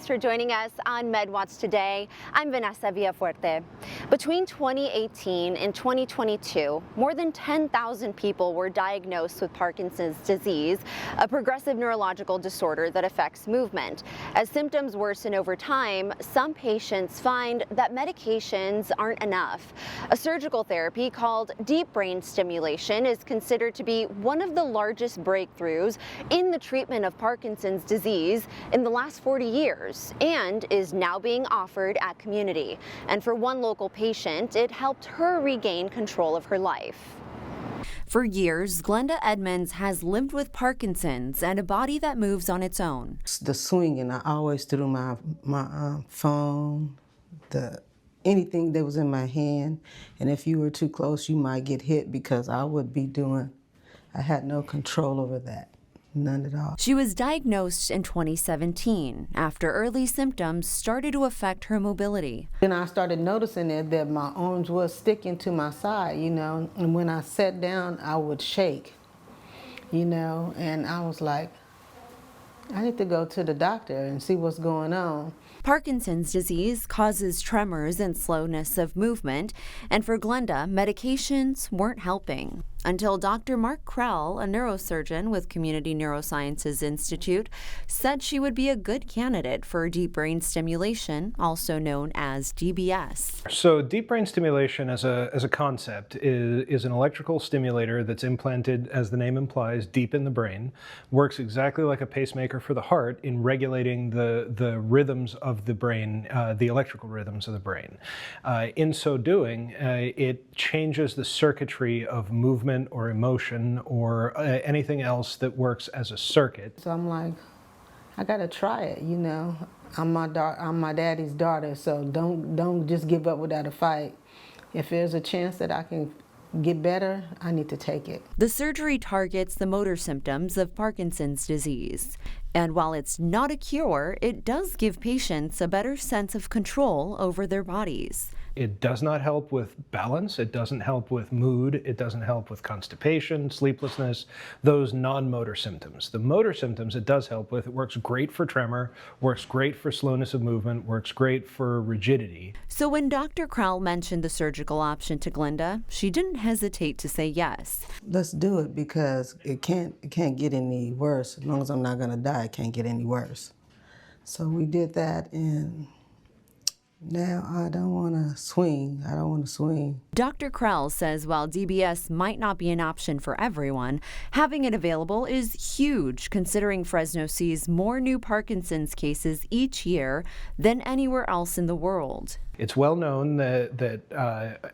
for joining us on Medwatch today. I'm Vanessa Villafuerte. Between 2018 and 2022, more than 10,000 people were diagnosed with Parkinson's disease, a progressive neurological disorder that affects movement. As symptoms worsen over time, some patients find that medications aren't enough. A surgical therapy called Deep Brain Stimulation is considered to be one of the largest breakthroughs in the treatment of Parkinson's disease in the last 40 years and is now being offered at Community. And for one local patient, it helped her regain control of her life. For years, Glenda Edmonds has lived with Parkinson's and a body that moves on its own. The swinging, I always threw my phone, anything that was in my hand, and if you were too close, you might get hit because I had no control over that. None at all. She was diagnosed in 2017 after early symptoms started to affect her mobility. Then I started noticing that my arms was sticking to my side, and when I sat down, I would shake, and I was like, I need to go to the doctor and see what's going on. Parkinson's disease causes tremors and slowness of movement, and for Glenda, medications weren't helping. Until Dr. Mark Krel, a neurosurgeon with Community Neurosciences Institute, said she would be a good candidate for deep brain stimulation, also known as DBS. So deep brain stimulation as a concept is an electrical stimulator that's implanted, as the name implies, deep in the brain, works exactly like a pacemaker for the heart in regulating the rhythms of the brain, the electrical rhythms of the brain. In so doing, it changes the circuitry of movement or emotion or anything else that works as a circuit. So I'm like, I gotta try it, I'm my daddy's daughter, so don't just give up without a fight. If there's a chance that I can get better, I need to take it. The surgery targets the motor symptoms of Parkinson's disease. And while it's not a cure, it does give patients a better sense of control over their bodies. It does not help with balance, it doesn't help with mood, it doesn't help with constipation, sleeplessness, those non-motor symptoms. The motor symptoms it does help with. It works great for tremor, works great for slowness of movement, works great for rigidity. So when Dr. Krel mentioned the surgical option to Glenda, she didn't hesitate to say yes. Let's do it because it can't get any worse. As long as I'm not gonna die, it can't get any worse. So we did that, and now I don't want to swing. Dr. Krel says while DBS might not be an option for everyone, having it available is huge considering Fresno sees more new Parkinson's cases each year than anywhere else in the world. It's well known that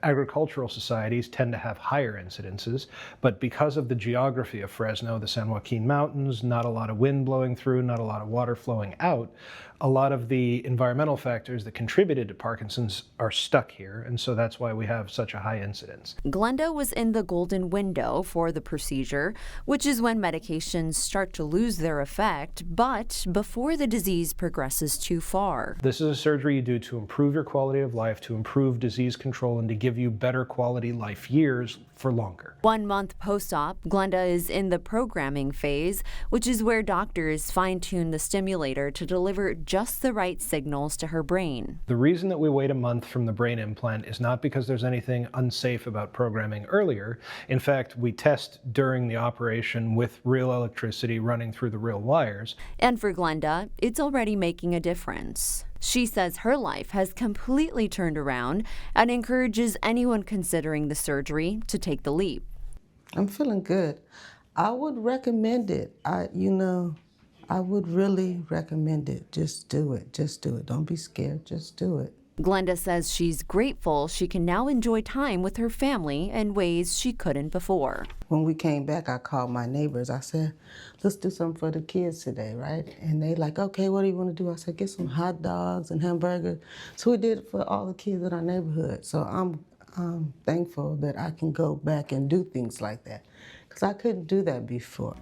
agricultural societies tend to have higher incidences, but because of the geography of Fresno, the San Joaquin Mountains, not a lot of wind blowing through, not a lot of water flowing out, a lot of the environmental factors that contributed to Parkinson's are stuck here, and so that's why we have such a high incidence. Glenda was in the golden window for the procedure, which is when medications start to lose their effect, but before the disease progresses too far. This is a surgery you do to improve your quality of life, to improve disease control, and to give you better quality life years for longer. 1 month post-op, Glenda is in the programming phase, which is where doctors fine-tune the stimulator to deliver just the right signals to her brain. The reason that we wait a month from the brain implant is not because there's anything unsafe about programming earlier. In fact, we test during the operation with real electricity running through the real wires. And for Glenda, it's already making a difference. She says her life has completely turned around and encourages anyone considering the surgery to take the leap. I'm feeling good. I would recommend it. I would really recommend it. Just do it. Don't be scared. Just do it. Glenda says she's grateful she can now enjoy time with her family in ways she couldn't before. When we came back, I called my neighbors. I said, let's do something for the kids today, right? And they like, okay, what do you want to do? I said, get some hot dogs and hamburgers. So we did it for all the kids in our neighborhood. So I'm thankful that I can go back and do things like that because I couldn't do that before.